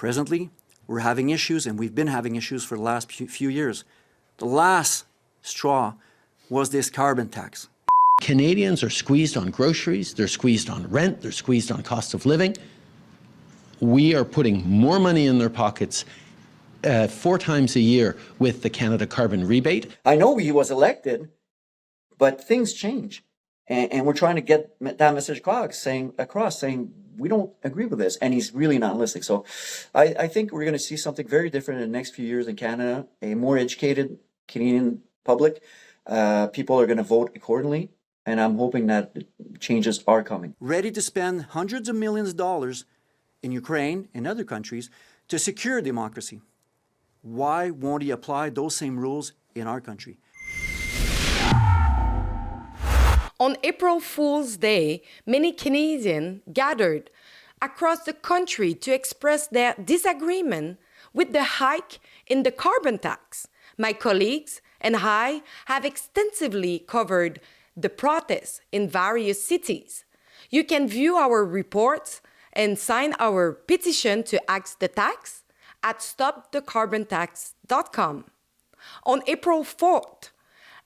Presently, we're having issues, and we've been having issues for the last few years. The last straw was this carbon tax. Canadians are squeezed on groceries, they're squeezed on rent, they're squeezed on cost of living. We are putting more money in their pockets 4 times a year with the Canada Carbon Rebate. I know he was elected, but things change. And we're trying to get that message across, saying we don't agree with this. And he's really not listening. So I think we're going to see something very different in the next few years in Canada, a more educated Canadian public. People are going to vote accordingly. And I'm hoping that changes are coming. Ready to spend hundreds of millions of dollars in Ukraine and other countries to secure democracy. Why won't he apply those same rules in our country? On April Fool's Day, many Canadians gathered across the country to express their disagreement with the hike in the carbon tax. My colleagues and I have extensively covered the protests in various cities. You can view our reports and sign our petition to axe the tax at stopthecarbontax.com. On April 4th,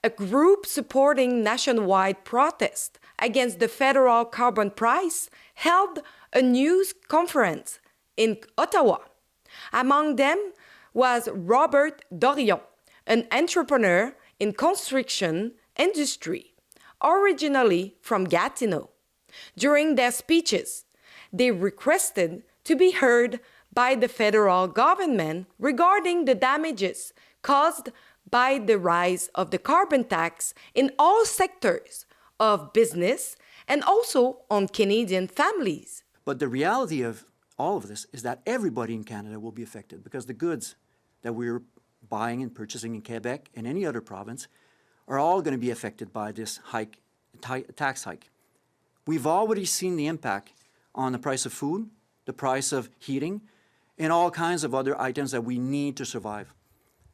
a group supporting nationwide protest against the federal carbon price held a news conference in Ottawa. Among them was Robert Dorion, an entrepreneur in construction industry, originally from Gatineau. During their speeches, they requested to be heard by the federal government regarding the damages caused by the rise of the carbon tax in all sectors of business and also on Canadian families. But the reality of all of this is that everybody in Canada will be affected because the goods that we're buying and purchasing in Quebec and any other province are all going to be affected by this tax hike. We've already seen the impact on the price of food, the price of heating, and all kinds of other items that we need to survive.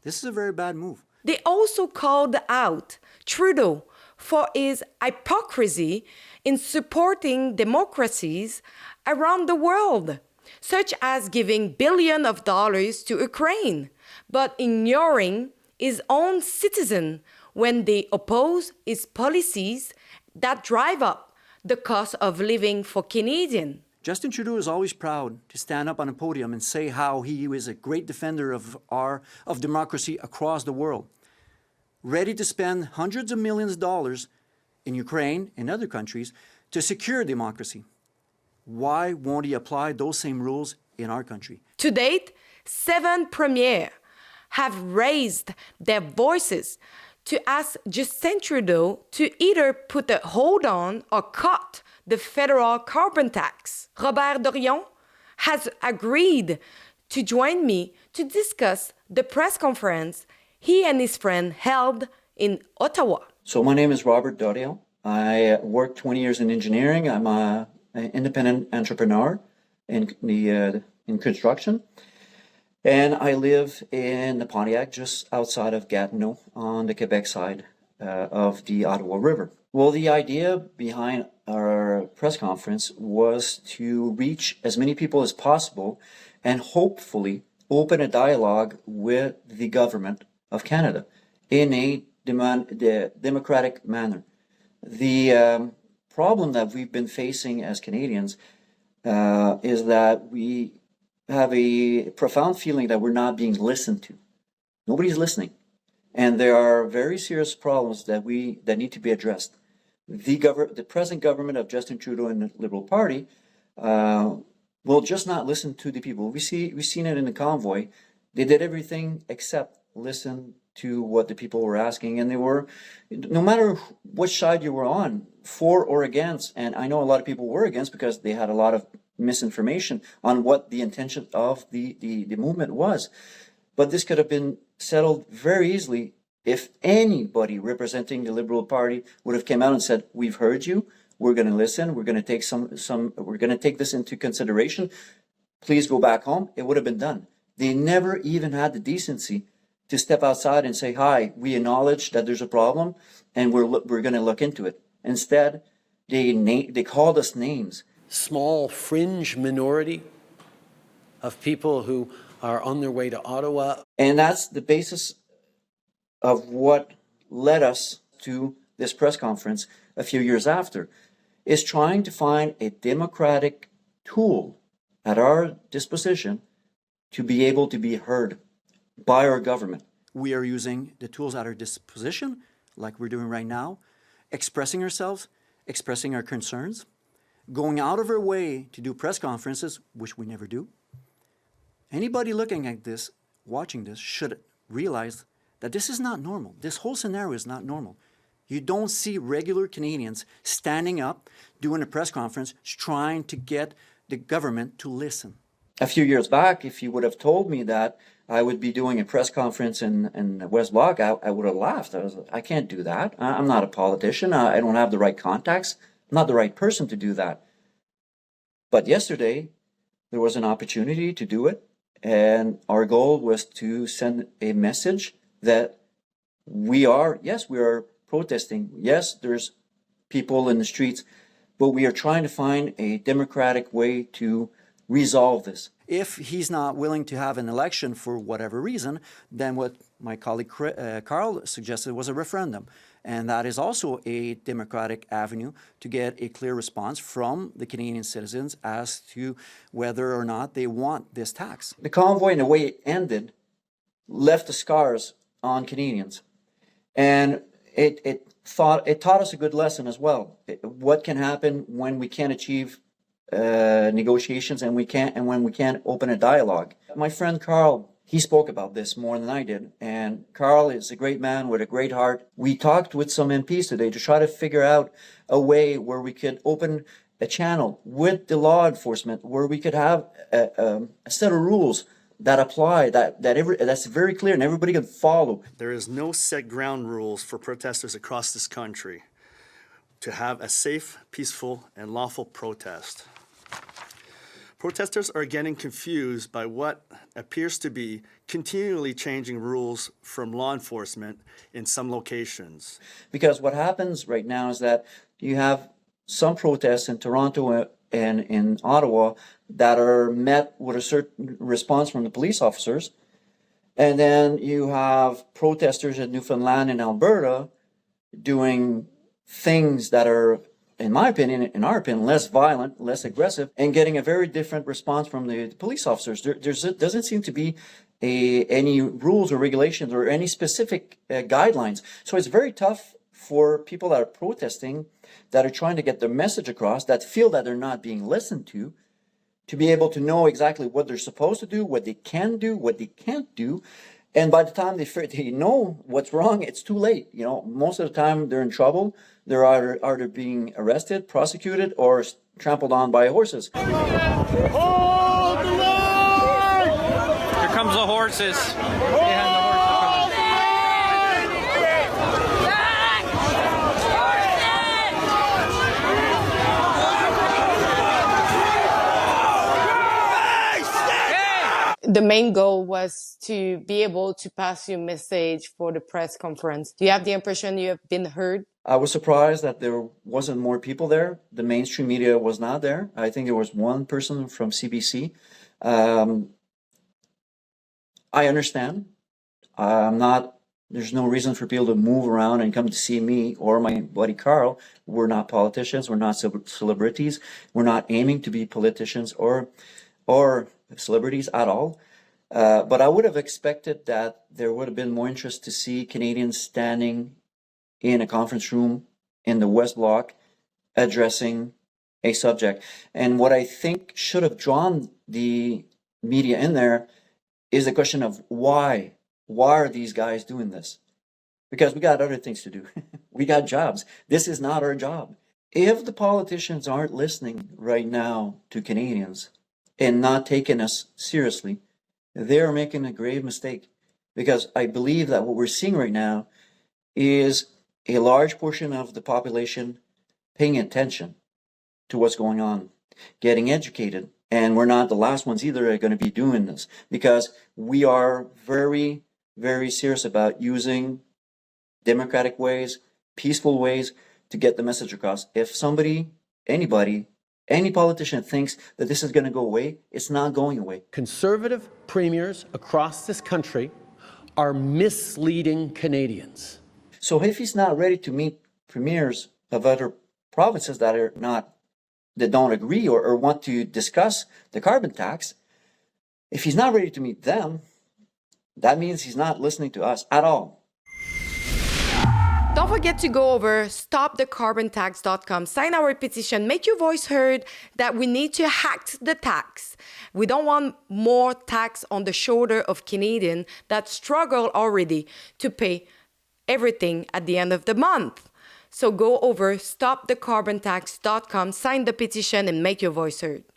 This is a very bad move. They also called out Trudeau for his hypocrisy in supporting democracies around the world, such as giving billions of dollars to Ukraine, but ignoring his own citizens when they oppose his policies that drive up the cost of living for Canadians. Justin Trudeau is always proud to stand up on a podium and say how he is a great defender of democracy across the world. Ready to spend hundreds of millions of dollars in Ukraine and other countries to secure democracy. Why won't he apply those same rules in our country? To date, 7 premiers have raised their voices to ask Justin Trudeau to either put a hold on or cut the federal carbon tax. Robert Dorion has agreed to join me to discuss the press conference he and his friend held in Ottawa. So my name is Robert Dorion. I worked 20 years in engineering. I'm an independent entrepreneur in construction. And I live in the Pontiac, just outside of Gatineau, on the Quebec side of the Ottawa River. Well, the idea behind our press conference was to reach as many people as possible and hopefully open a dialogue with the government of Canada in a democratic manner. The problem that we've been facing as Canadians is that we have a profound feeling that we're not being listened to. Nobody's listening. And there are very serious problems that need to be addressed. The present government of Justin Trudeau and the Liberal Party will just not listen to the people. We've seen it in the convoy. They did everything except listen to what the people were asking. And they were, no matter which side you were on, for or against, and I know a lot of people were against because they had a lot of misinformation on what the intention of the movement was. But this could have been settled very easily if anybody representing the Liberal Party would have come out and said, "We've heard you. We're going to listen. We're going to take we're going to take this into consideration. Please go back home." It would have been done. They never even had the decency to step outside and say, "Hi, we acknowledge that there's a problem, and we're going to look into it." Instead, they called us names. Small fringe minority of people who are on their way to Ottawa. And that's the basis of what led us to this press conference a few years after, is trying to find a democratic tool at our disposition to be able to be heard by our government. We are using the tools at our disposition, like we're doing right now, expressing ourselves, expressing our concerns, going out of our way to do press conferences, which we never do. Anybody looking at this, watching this, should realize that this is not normal. This whole scenario is not normal. You don't see regular Canadians standing up, doing a press conference, trying to get the government to listen. A few years back, if you would have told me that I would be doing a press conference in West Block, I would have laughed. I can't do that. I'm not a politician. I don't have the right contacts. I'm not the right person to do that. But yesterday, there was an opportunity to do it. And our goal was to send a message that we are protesting. Yes, there's people in the streets, but we are trying to find a democratic way to resolve this. If he's not willing to have an election for whatever reason, then what my colleague Carl suggested was a referendum. And that is also a democratic avenue to get a clear response from the Canadian citizens as to whether or not they want this tax. The convoy, in the way it ended, left the scars on Canadians. And it taught us a good lesson as well. What can happen when we can't achieve negotiations and when we can't open a dialogue. My friend Carl, he spoke about this more than I did, and Carl is a great man with a great heart. We talked with some MPs today to try to figure out a way where we could open a channel with the law enforcement, where we could have a set of rules that apply, that's very clear and everybody can follow. There is no set ground rules for protesters across this country to have a safe, peaceful, and lawful protest. Protesters are getting confused by what appears to be continually changing rules from law enforcement in some locations. Because what happens right now is that you have some protests in Toronto and in Ottawa that are met with a certain response from the police officers. And then you have protesters in Newfoundland and Alberta doing things that are, in our opinion, less violent, less aggressive, and getting a very different response from the police officers. There doesn't seem to be any rules or regulations or any specific guidelines. So it's very tough for people that are protesting, that are trying to get their message across, that feel that they're not being listened to be able to know exactly what they're supposed to do, what they can do, what they can't do. And by the time they know what's wrong, it's too late. You know, most of the time they're in trouble. They're either being arrested, prosecuted, or trampled on by horses. Hold the line! Here comes the horses. The main goal was to be able to pass your message for the press conference. Do you have the impression you have been heard? I was surprised that there wasn't more people there. The mainstream media was not there. I think there was one person from CBC. I understand. There's no reason for people to move around and come to see me or my buddy Carl. We're not politicians. We're not celebrities. We're not aiming to be politicians or celebrities at all. But I would have expected that there would have been more interest to see Canadians standing in a conference room in the West Block addressing a subject. And what I think should have drawn the media in there is the question of why. Why are these guys doing this? Because we got other things to do. We got jobs. This is not our job. If the politicians aren't listening right now to Canadians and not taking us seriously, they're making a grave mistake. Because I believe that what we're seeing right now is a large portion of the population paying attention to what's going on, getting educated. And we're not the last ones either that are going to be doing this, because we are very, very serious about using democratic ways, peaceful ways to get the message across. If anybody any politician thinks that this is going to go away, it's not going away. Conservative premiers across this country are misleading Canadians. So if he's not ready to meet premiers of other provinces that don't agree or want to discuss the carbon tax, if he's not ready to meet them, that means he's not listening to us at all. Don't forget to go over stopthecarbontax.com, sign our petition, make your voice heard that we need to hack the tax. We don't want more tax on the shoulder of Canadians that struggle already to pay everything at the end of the month. So go over stopthecarbontax.com, sign the petition, and make your voice heard.